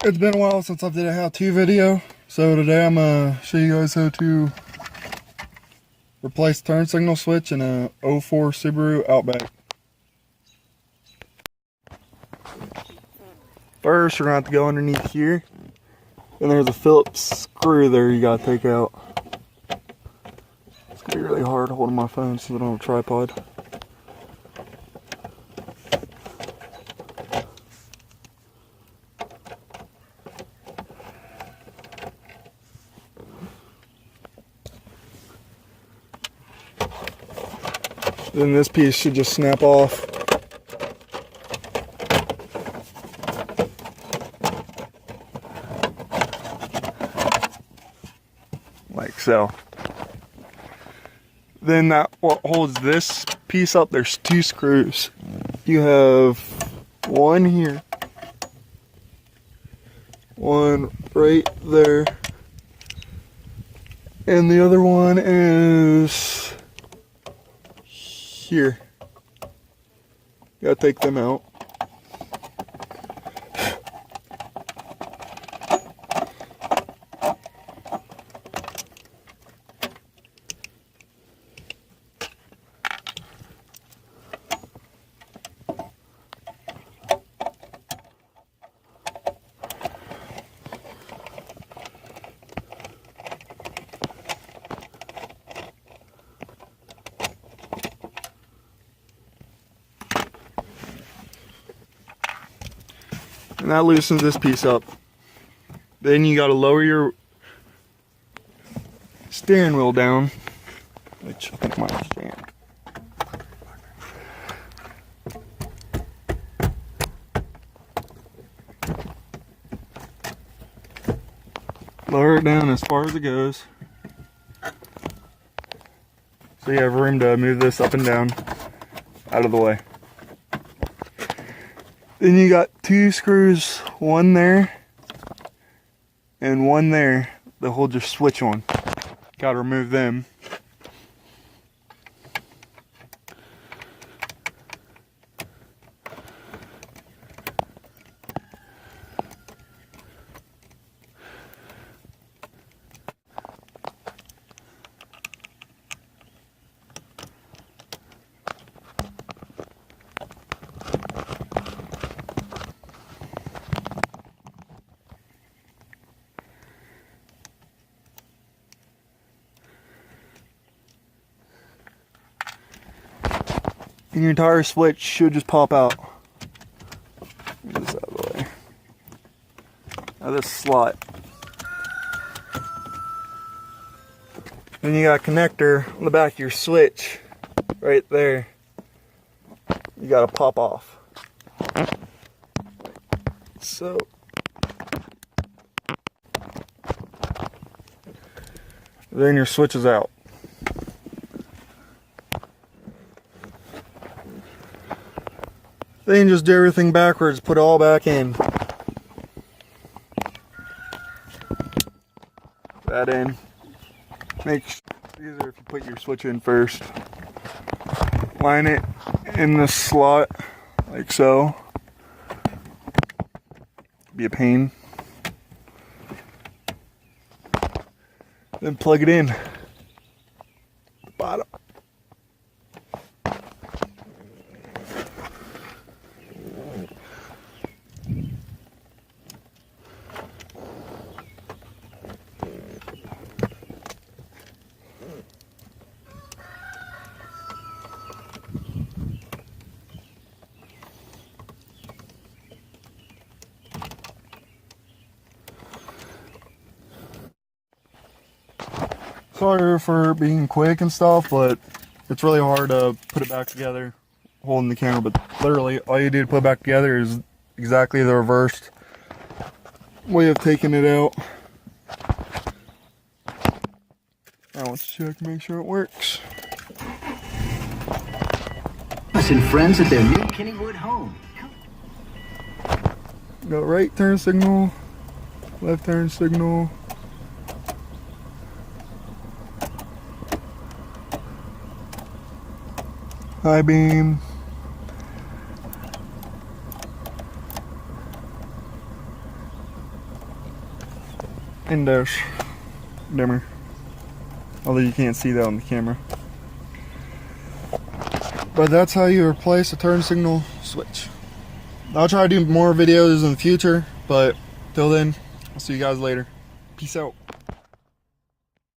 It's been a while since I did a how-to video, so today I'm gonna show you guys how to replace turn signal switch in a 04 Subaru OutBack. First, you're gonna have to go underneath here, and there's a Phillips screw there you gotta take out. It's gonna be really hard holding my phone since I don't have a tripod. Then this piece should just snap off. Like so. Then that what holds this piece up, there's two screws. You have one here, one right there, and the other one is here. You gotta take them out. And that loosens this piece up. Then you gotta lower your steering wheel down, which I think might stand. Lower it down as far as it goes, so you have room to move this up and down out of the way. Then you got two screws, one there and one there that hold your switch on. Gotta remove them. And your entire switch should just pop out. Get this out of the way. Now this slot. Then you got a connector on the back of your switch, right there. You gotta pop off. So. Then your switch is out. Then just do everything backwards, put it all back in. That in. Makes it easier if you put your switch in first. Line it in the slot, like so. Be a pain. Then plug it in. Bottom. Sorry for being quick and stuff, but it's really hard to put it back together holding the camera. But literally all you do to put it back together is exactly the reversed way of taking it out. Now let's check, make sure it works. And friends at their new Kennywood home. Got right turn signal, left turn signal. High beam. and dash dimmer. Although you can't see that on the camera. But that's how you replace a turn signal switch. I'll try to do more videos in the future, but till then, I'll see you guys later. Peace out.